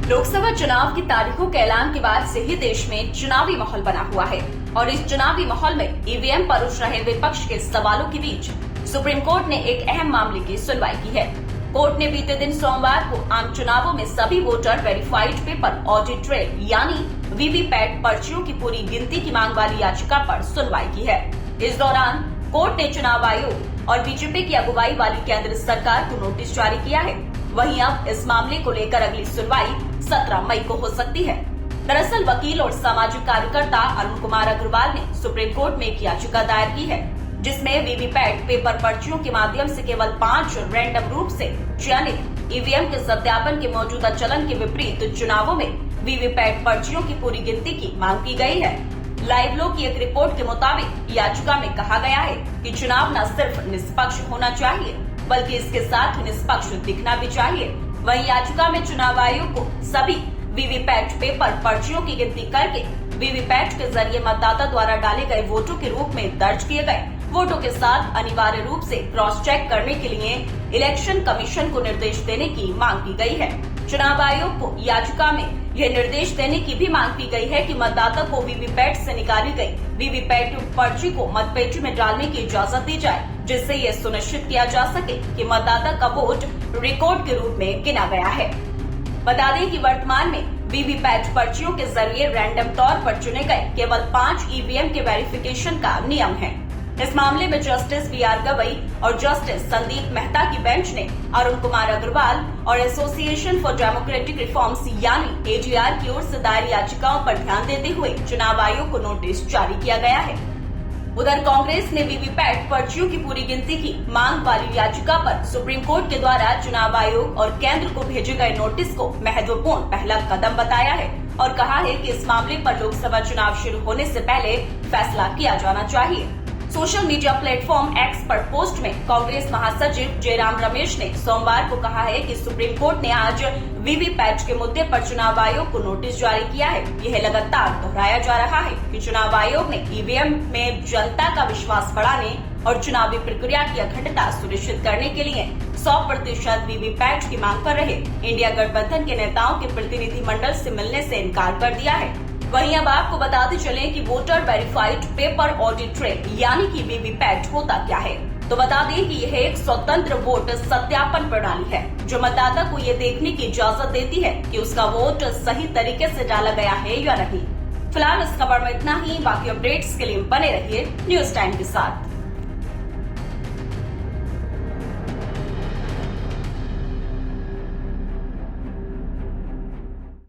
लोकसभा चुनाव की तारीखों के ऐलान के बाद से ही देश में चुनावी माहौल बना हुआ है और इस चुनावी माहौल में ईवीएम पर उठ रहे विपक्ष के सवालों के बीच सुप्रीम कोर्ट ने एक अहम मामले की सुनवाई की है। कोर्ट ने बीते दिन सोमवार को आम चुनावों में सभी voter verified paper audit trail यानी वीवीपैट पर्चियों की पूरी गिनती की मांग वाली याचिका पर सुनवाई की है। इस दौरान कोर्ट ने चुनाव आयोग और बीजेपी की अगुवाई वाली केंद्र सरकार को नोटिस जारी किया है। वहीं अब इस मामले को लेकर अगली सुनवाई 17 मई को हो सकती है। दरअसल वकील और सामाजिक कार्यकर्ता अरुण कुमार अग्रवाल ने सुप्रीम कोर्ट में एक याचिका दायर की है, जिसमें वीवीपैट पेपर पर्चियों के माध्यम से केवल 5 रैंडम रूप से चयनित ईवीएम के सत्यापन के मौजूदा चलन के विपरीत चुनावों में वीवीपैट पर्चियों की पूरी गिनती की मांग की गई है। लाइव लो की एक रिपोर्ट के मुताबिक याचिका में कहा गया है कि चुनाव न सिर्फ निष्पक्ष होना चाहिए बल्कि इसके साथ निष्पक्ष दिखना भी चाहिए। वहीं याचिका में चुनाव आयोग को सभी वीवीपैट पेपर पर्चियों की गिनती करके वीवीपैट के जरिए मतदाता द्वारा डाले गए वोटों के रूप में दर्ज किए गए वोटों के साथ अनिवार्य रूप से क्रॉस चेक करने के लिए इलेक्शन कमीशन को निर्देश देने की मांग की गई है। चुनाव आयोग को याचिका में यह निर्देश देने की भी मांग की गई है कि मतदाता को वीवीपैट से निकाली गई वीवीपैट पर्ची को मतपेटी में डालने की इजाजत दी जाए, जिससे यह सुनिश्चित किया जा सके कि मतदाता का वोट रिकॉर्ड के रूप में गिना गया है। बता दें कि वर्तमान में वीवीपैट पर्चियों के जरिए रैंडम तौर पर चुने गए केवल 5 ईवीएम के वेरिफिकेशन का नियम है। इस मामले में जस्टिस बीआर गवई और जस्टिस संदीप मेहता की बेंच ने अरुण कुमार अग्रवाल और एसोसिएशन फॉर डेमोक्रेटिक रिफॉर्म्स यानी एडीआर की ओर से दायर याचिकाओं पर ध्यान देते हुए चुनाव आयोग को नोटिस जारी किया गया है। उधर कांग्रेस ने वीवीपैट पर्चियों की पूरी गिनती की मांग वाली याचिका पर सुप्रीम कोर्ट के द्वारा चुनाव आयोग और केंद्र को भेजे गए नोटिस को महत्वपूर्ण पहला कदम बताया है और कहा है कि इस मामले पर लोकसभा चुनाव शुरू होने से पहले फैसला किया जाना चाहिए। सोशल मीडिया प्लेटफॉर्म एक्स पर पोस्ट में कांग्रेस महासचिव जयराम रमेश ने सोमवार को कहा है कि सुप्रीम कोर्ट ने आज वीवीपैट के मुद्दे पर चुनाव आयोग को नोटिस जारी किया है। यह लगातार दोहराया जा रहा है कि चुनाव आयोग ने ईवीएम में जनता का विश्वास बढ़ाने और चुनावी प्रक्रिया की अखंडता सुनिश्चित करने के लिए 100% वीवीपैट की मांग कर रहे इंडिया गठबंधन के नेताओं के प्रतिनिधि मंडल से मिलने से इनकार कर दिया है। वहीं अब आपको बताते चले कि voter verified paper audit trail यानी कि वीवीपैट होता क्या है। तो बता दें कि यह एक स्वतंत्र वोट सत्यापन प्रणाली है जो मतदाता को ये देखने की इजाजत देती है कि उसका वोट सही तरीके से डाला गया है या नहीं। फिलहाल इस खबर में इतना ही। बाकी अपडेट्स के लिए बने रहिए न्यूज टाइम के साथ।